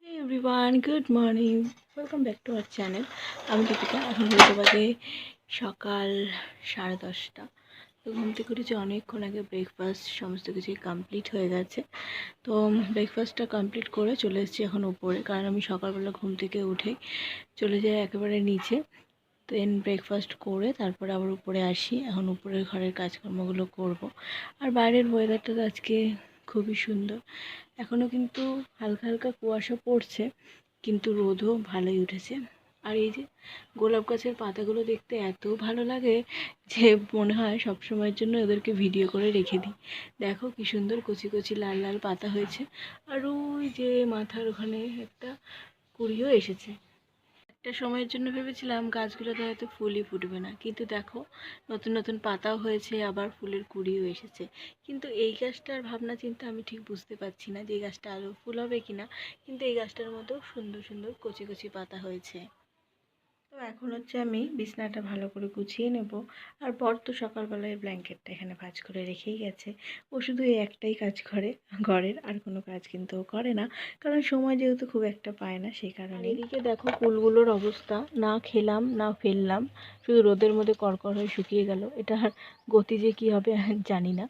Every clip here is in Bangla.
Hey everyone, good morning. Welcome back to our channel. আমি দীপিকা। এখন বলতে বাজে সকাল 10:30। তো ঘুম থেকে উঠেছি অনেকক্ষণ আগে, ব্রেকফাস্ট সমস্ত কিছুই কমপ্লিট হয়ে গেছে। তো ব্রেকফাস্টটা কমপ্লিট করে চলে এসেছি এখন উপরে, কারণ আমি সকালবেলা ঘুম থেকে উঠেই চলে যাই একেবারে নিচে। দেন ব্রেকফাস্ট করে তারপরে আবার উপরে আসি। এখন উপরের ঘরের কাজকর্মগুলো করব। আর বাইরের ওয়েদারটা তো আজকে খুবই সুন্দর। এখনও কিন্তু হালকা হালকা কুয়াশা পড়ছে, কিন্তু রোদও ভালোই উঠেছে। আর এই যে গোলাপ গাছের পাতাগুলো দেখতে এত ভালো লাগে যে মনে হয় সবসময়ের জন্য ওদেরকে ভিডিও করে রেখে দিই। দেখো কি সুন্দর কচি কচি লাল লাল পাতা হয়েছে। আর ওই যে মাথার ওখানে একটা কুঁড়িও এসেছে। একটা সময়ের জন্য ভেবেছিলাম গাছগুলোতে হয়তো ফুলই ফুটবে না, কিন্তু দেখো নতুন নতুন পাতাও হয়েছে, আবার ফুলের কুঁড়িও এসেছে। কিন্তু এই গাছটার ভাবনা চিন্তা আমি ঠিক বুঝতে পারছি না যে এই গাছটা আদৌ ফুল হবে কিনা। কিন্তু এই গাছটার মধ্যেও সুন্দর সুন্দর কচি কচি পাতা হয়েছে। তো এখন হচ্ছে আমি বিছানাটা ভালো করে গুছিয়ে নেব। আর বর তো সকালবেলায় ব্ল্যাঙ্কেটটা এখানে ভাঁজ করে রেখেই গেছে। ও শুধু এই একটাই কাজ করে ঘরের, আর কোনো কাজ কিন্তু ও করে না, কারণ সময় যেহেতু খুব একটা পায় না সেই কারণে। এদিকে দেখো ফুলগুলোর অবস্থা, না খেলাম না ফেললাম, শুধু রোদের মধ্যে কড়কড় হয়ে শুকিয়ে গেল। এটার গতি যে কী হবে জানি না।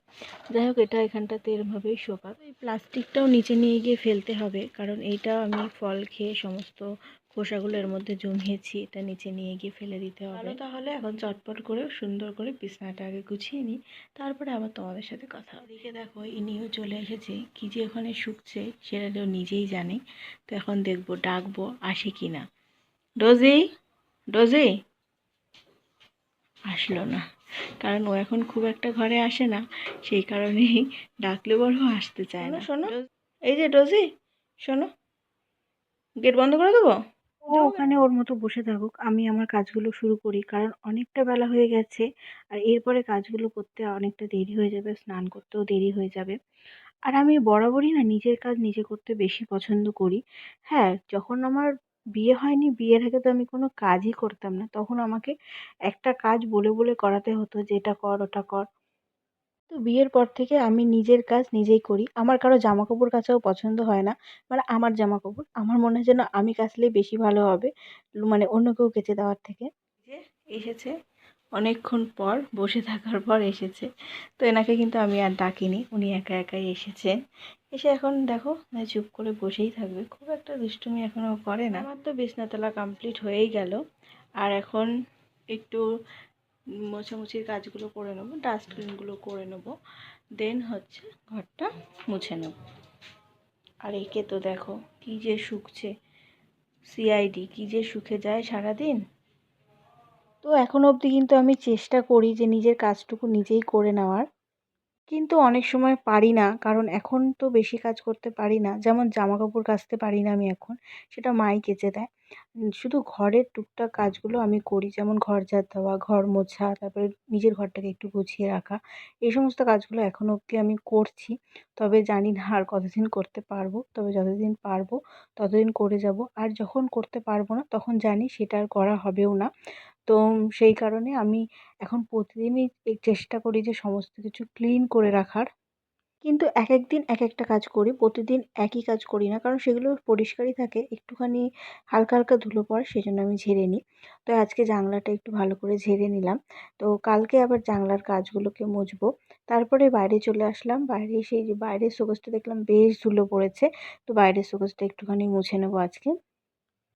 যাই হোক, এটা এখানটাতে এরভাবেই শোকাক। এই প্লাস্টিকটাও নিচে নিয়ে গিয়ে ফেলতে হবে, কারণ এইটা আমি ফল খেয়ে সমস্ত খোসাগুলো এর মধ্যে জমিয়েছি, এটা নিচে নিয়ে গিয়ে ফেলে দিতে হবে। তাহলে এখন চটপট করে সুন্দর করে বিছানাটা আগে গুছিয়ে নিই, তারপরে আবার তোমাদের সাথে কথা। এদিকে দেখো ইনিও চলে এসেছে, কি যে ওখানে শুকছে সেটা তো নিজেই জানে। তো এখন দেখবো ডাকবো আসে কি না। ডোজি, ডোজি আসলো না, কারণ ও এখন খুব একটা ঘরে আসে না, সেই কারণেই ডাকলে বড় আসতে চায় না। শোনো, এই যে ডোজি, শোনো, গেট বন্ধ করে দেবো। ও ওখানে ওর মতো বসে থাকুক, আমি আমার কাজগুলো শুরু করি, কারণ অনেকটা বেলা হয়ে গেছে। আর এরপরে কাজগুলো করতে অনেকটা দেরি হয়ে যাবে, স্নান করতেও দেরি হয়ে যাবে। আর আমি বরাবরই না নিজের কাজ নিজে করতে বেশি পছন্দ করি। হ্যাঁ, যখন আমার বিয়ে হয়নি, বিয়ের আগে তো আমি কোনো কাজই করতাম না, তখন আমাকে একটা কাজ বলে বলে করাতে হতো যে এটা কর ওটা কর। তো বিয়ের পর থেকে আমি নিজের কাজ নিজেই করি। আমার কারো জামাকাপড় কাচাও পছন্দ হয় না। মানে আমার জামাকাপড় আমার মনে হয় যেন আমি কাচলেই বেশি ভালো হবে, মানে অন্য কেউ কেচে দেওয়ার থেকে। যে এসেছে, অনেকক্ষণ পর বসে থাকার পর এসেছে। তো এনাকে কিন্তু আমি আর ডাকিনি, উনি একা একাই এসেছেন। এসে এখন দেখো চুপ করে বসেই থাকবে, খুব একটা দুষ্টুমি এখনও করে না। আমার তো বিছনাতলা কমপ্লিট হয়েই গেল। আর এখন একটু মোছামুছির কাজগুলো করে নেবো, ডাস্টবিনগুলো করে নেবো, দেন হচ্ছে ঘরটা মুছে নেব। আর একে তো দেখো কী যে শুকছে, সিআইডি কী যে শুকে যায় সারাদিন। তো এখনো অবধি কিন্তু আমি চেষ্টা করি যে নিজের কাজটুকু নিজেই করে নেওয়ার, কিন্তু অনেক সময় পারি না, কারণ এখন তো বেশি কাজ করতে পারি না। যেমন জামাকাপড় কাচতে পারি না আমি এখন, সেটা মাই কেচে দেয়। শুধু ঘরের টুকটাক কাজগুলো আমি করি, যেমন ঘর ঝাড় দেওয়া, ঘর মোছা, তারপরে নিজের ঘরটাকে একটু গুছিয়ে রাখা। এই সমস্ত কাজগুলো এখনো অবধি আমি করছি। তবে জানি না আর কতদিন করতে পারবো। তবে যতদিন পারবো ততদিন করে যাবো। আর যখন করতে পারবো না তখন জানি সেটা আর করা হবেও না। তো সেই কারণে আমি এখন প্রতিদিনই এই চেষ্টা করি যে সমস্ত কিছু ক্লিন করে রাখার। কিন্তু একেক দিন একেকটা কাজ করি। প্রতিদিন একই কাজ করি না। কারণ সেগুলো পরিষ্কারই থাকে। একটুখানি হালকা, হালকা ধুলো পড়ে, সেজন্য আমি ঝেড়ে নিই। তো আজকে জানলাটা একটু ভালো করে ঝেড়ে নিলাম। তো কালকে আবার জানলার কাজগুলোকে মুছবো। তারপরে বাইরে চলে আসলাম। বাইরে এসে এই যে বাইরের শোকেসটা দেখলাম বেশ ধুলো পড়েছে। তো বাইরের শোকেসটা একটুখানি মুছে নেবো আজকে।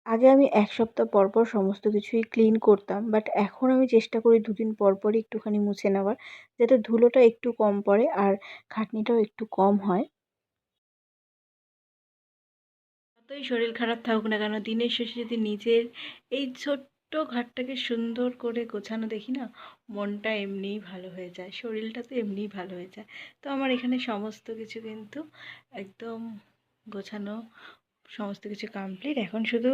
আগে আমি ১ সপ্তাহ পর পর সমস্ত কিছুই ক্লিন করতাম। বাট এখন আমি চেষ্টা করি ২ দিন পর পরই একটুখানি মুছে নেওয়ার, যাতে ধুলোটা একটু কম পড়ে আর খাটনিটাও একটু কম হয়। যতই শরীর খারাপ থাকুক না কেন, দিনের শেষে যদি নিজের এই ছোট্ট ঘরটাকে সুন্দর করে গোছানো দেখি না, মনটা এমনিই ভালো হয়ে যায়, শরীরটা তো এমনিই ভালো হয়ে যায়। তো আমার এখানে সমস্ত কিছু কিন্তু একদম গোছানো, সমস্ত কিছু কমপ্লিট। এখন শুধু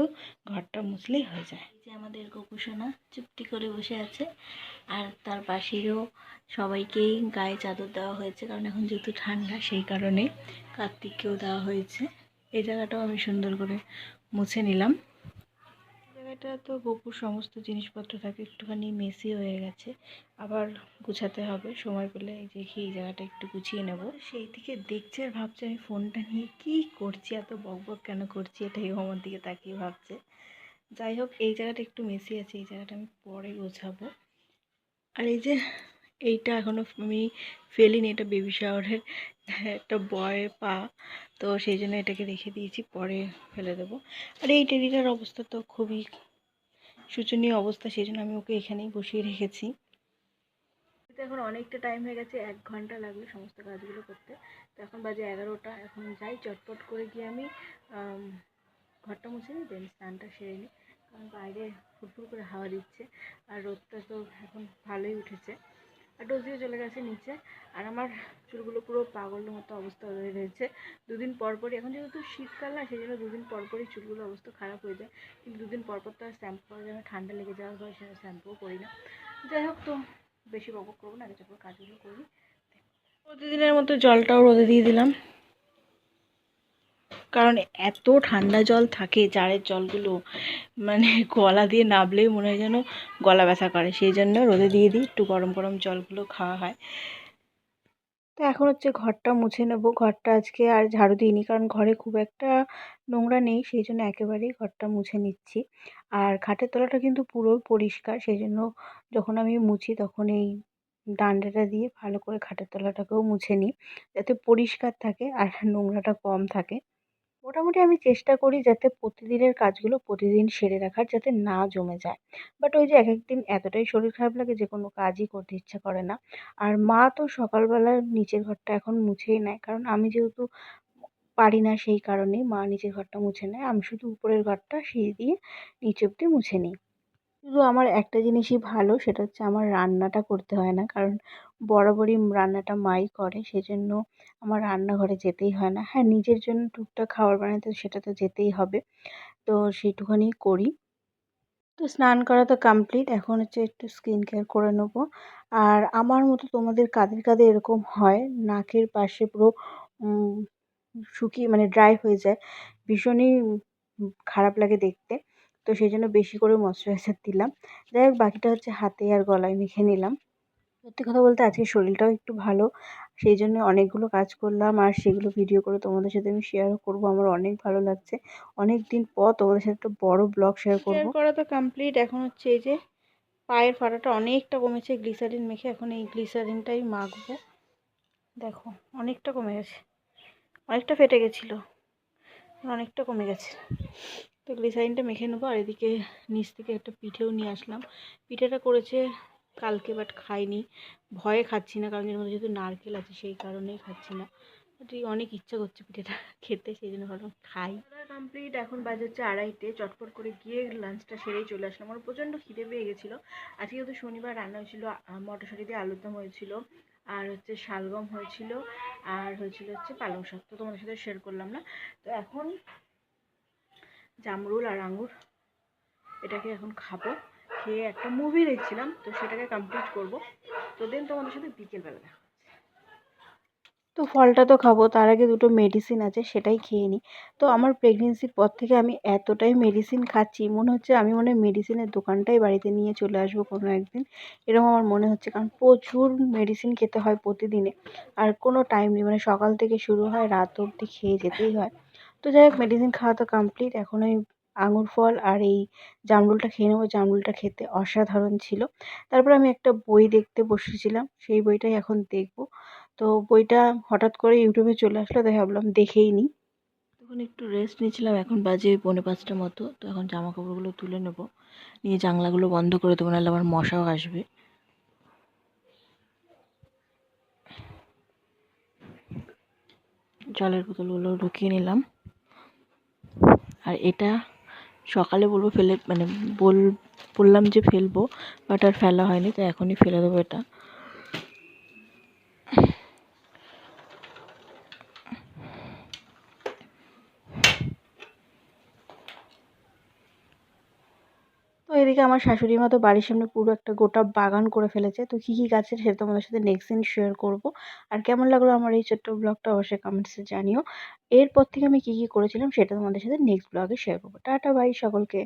ঘরটা মুছলেই হয়ে যায়। এই যে আমাদের গোপুসোনা চুপটি করে বসে আছে, আর তার পাশেরও সবাইকেই গায়ে চাদর দেওয়া হয়েছে, কারণ এখন যেহেতু ঠান্ডা সেই কারণে কার্তিককেও দেওয়া হয়েছে। এই জায়গাটাও আমি সুন্দর করে মুছে নিলাম। জায়গাটা তো গপুর সমস্ত জিনিসপত্র থাকে, একটুখানি মেসি হয়ে গেছে, আবার গুছাতে হবে সময় পেলে। এই যে এই জায়গাটা একটু গুছিয়ে নেব। সেই দিকে দেখছে আর ভাবছে আমি ফোনটা নিয়ে কি করছি, এত বকবক কেন করছি, এটাই আমার দিকে তাকিয়ে ভাবছে। যাই হোক, এই জায়গাটা একটু মেসি আছে, এই জায়গাটা আমি পরে গোছাবো। আর এই যে এইটা এখনও আমি ফেলিনি, এটা বেবি শাওয়ারের একটা বয়ের পা, তো সেই জন্য এটাকে রেখে দিয়েছি, পরে ফেলে দেবো। আর এই টেডিটার অবস্থা তো খুবই শোচনীয় অবস্থা, সেই জন্য আমি ওকে এখানেই বসিয়ে রেখেছি। এখন অনেকটা টাইম হয়ে গেছে, 1 ঘন্টা লাগলো সমস্ত কাজগুলো করতে। তো এখন বাজে 11টা। এখন যাই চটপট করে গিয়ে আমি ঘরটা মুছে নিই, দেন স্নানটা সেরে নিই, কারণ বাইরে ফুরফুর করে হাওয়া দিচ্ছে আর রোদটা তো এখন ভালোই উঠেছে। আর ডোজিও চলে গেছে নিচে। আর আমার চুলগুলো পুরো পাগলের মতো অবস্থা হয়ে রয়েছে। 2 দিন পরপরই, এখন যেহেতু শীতকাল না, সেই জন্য 2 দিন পরপরই চুলগুলোর অবস্থা খারাপ হয়ে যায়। কিন্তু 2 দিন পরপর তো আর শ্যাম্পু করা যায় না, ঠান্ডা লেগে যাওয়ার পর সেটা শ্যাম্পুও করি না। যাই হোক, তো বেশি বকবক করবো না, আগে যখন কাজগুলো করি। প্রতিদিনের মতো জলটাও রোদে দিয়ে দিলাম, কারণ এত ঠান্ডা জল থাকে জারের জলগুলো, মানে গলা দিয়ে নাবলেই মনে হয় যেন গলা ব্যথা করে, সেই জন্য রোদে দিয়ে দিই, একটু গরম গরম জলগুলো খাওয়া হয়। তো এখন হচ্ছে ঘরটা মুছে নেব। ঘরটা আজকে আর ঝাড়ু দিইনি, কারণ ঘরে খুব একটা নোংরা নেই, সেই জন্য একেবারেই ঘরটা মুছে নিচ্ছি। আর খাটের তলাটা কিন্তু পুরো পরিষ্কার, সেই জন্য যখন আমি মুছি তখন এই ডান্ডাটা দিয়ে ভালো করে খাটের তলাটাকেও মুছে নিই, যাতে পরিষ্কার থাকে আর নোংরাটা কম থাকে। মোটামুটি আমি চেষ্টা করি যাতে প্রতিদিনের কাজগুলো প্রতিদিন সেরে রাখার, যাতে না জমে যায়। বাট ওই যে একেক দিন এতটাই শরীর খারাপ লাগে যে কোনো কাজই করতে ইচ্ছা করে না। আর মা তো সকালবেলা নিচের ঘরটা এখন মুছেই নেয়, কারণ আমি যেহেতু পারি না সেই কারণেই মা নিচের ঘরটা মুছে নেয়। আমি শুধু উপরের ঘরটা সিঁড়ি দিয়ে নিচে অব্দি মুছে নিই। শুধু আমার একটা জিনিসই ভালো, সেটা হচ্ছে আমার রান্নাটা করতে হয় না, কারণ বরাবরই রান্নাটা মাই করে, সেজন্য আমার রান্নাঘরে যেতেই হয় না। হ্যাঁ, নিজের জন্য টুকটাক খাবার বানাতে সেটা তো যেতেই হবে, তো সেইটুখানি করি। তো স্নান করা তো কমপ্লিট, এখন হচ্ছে একটু স্কিন কেয়ার করে নেবো। আর আমার মতো তোমাদের কাদের কাদের এরকম হয় নাকের পাশে পুরো উম, শুকিয়ে মানে ড্রাই হয়ে যায়, ভীষণই খারাপ লাগে দেখতে, তো সেই জন্য বেশি করে ময়শ্চারাইজার দিলাম। যাই হোক, বাকিটা হচ্ছে হাতে আর গলায় মেখে নিলাম। সত্যি কথা বলতে আজকে শরীরটাও একটু ভালো, সেই জন্য অনেকগুলো কাজ করলাম, আর সেগুলো ভিডিও করে তোমাদের সাথে আমি শেয়ারও করবো। আমার অনেক ভালো লাগছে, অনেক দিন পর তোমাদের সাথে একটা বড় ব্লগ শেয়ার করবো। শেয়ার করা তো কমপ্লিট, এখন হচ্ছে এই যে পায়ের ফাটাটা অনেকটা কমেছে, গ্লিসারিন মেখে এখন এই গ্লিসারিনটাই মাখবো। দেখো অনেকটা কমে গেছে, অনেকটা ফেটে গেছিলো, অনেকটা কমে গেছে। তো গ্লিসারিনটা মেখে নেবো। আর এদিকে নিচ থেকে একটা পিঠেও নিয়ে আসলাম। পিঠেটা করেছে কালকে, বাট খাইনি, ভয়ে খাচ্ছি না, কারণ এর মধ্যে যেহেতু নারকেল আছে সেই কারণেই খাচ্ছি না। বাট অনেক ইচ্ছা করছে পিঠেটা খেতে, সেই জন্য ভাবলাম খাই। কমপ্লিট, এখন বাজে হচ্ছে 2:30। চটপট করে গিয়ে লাঞ্চটা সেরেই চলে আসলাম, আমার প্রচণ্ড খিদে পেয়ে গেছিলো। আজকে যেহেতু শনিবার রান্না হয়েছিলো, মটরশুঁটি দিয়ে আলুর দম হয়েছিল, আর হচ্ছে শালগম হয়েছিল, আর হয়েছিল হচ্ছে পালং শাক, তো তোমাদের সাথে শেয়ার করলাম না। তো এখন জামরুল আর আঙুর এটাকে এখন খাবো, খেয়ে একটা মুভি দেখছিলাম, তো সেটাকে কমপ্লিট করব। তো দেন তোমাদের সাথে বিকেলবেলা দেখা। তো ফলটা তো খাবো, তার আগে দুটো মেডিসিন আছে সেটাই খেয়ে নিই। তো আমার প্রেগনেন্সির পর থেকে আমি এতটাই মেডিসিন খাচ্ছি, মনে হচ্ছে আমি মনে হয় মেডিসিনের দোকানটাই বাড়িতে নিয়ে চলে আসবো কোনো একদিন, এরকম আমার মনে হচ্ছে, কারণ প্রচুর মেডিসিন খেতে হয় প্রতিদিনে, আর কোনো টাইম নেই, মানে সকাল থেকে শুরু হয় রাত অবধি খেয়ে যেতেই হয়। তো যাই হোক, মেডিসিন খাওয়া তো কমপ্লিট, এখন ওই আঙুর ফল আর এই জামরুলটা খেয়ে নেবো। জামরুলটা খেতে অসাধারণ ছিল। তারপর আমি একটা বই দেখতে বসেছিলাম, সেই বইটাই এখন দেখবো। তো বইটা হঠাৎ করে ইউটিউবে চলে আসলো, তাই ভাবলাম দেখেই নিই। তখন একটু রেস্ট নিয়েছিলাম, এখন বাজে 4:45 মতো। তো এখন জামা কাপড়গুলো তুলে নেবো, নিয়ে জানলাগুলো বন্ধ করে দেবো, নাহলে আমার মশাও আসবে। জলের বোতলগুলো ঢুকিয়ে নিলাম। আর এটা সকালে বলবো ফেলে, মানে বললাম যে ফেলবো, বাট আর ফেলা হয়নি, তো এখনই ফেলে দেবো এটা। তো এদিকে আমার শাশুড়ি মা তো বাড়ির সামনে পুরো একটা গোটা বাগান করে ফেলেছে। তো কী কী গাছের সেটা তোমাদের সাথে নেক্সট দিন শেয়ার করব। আর কেমন লাগলো আমার এই ছোট্ট ব্লগটা অবশ্যই কমেন্টসে জানিও। এরপর থেকে আমি কী কী করেছিলাম সেটা তোমাদের সাথে নেক্সট ব্লগে শেয়ার করবো। টাটা বাই সকলকে।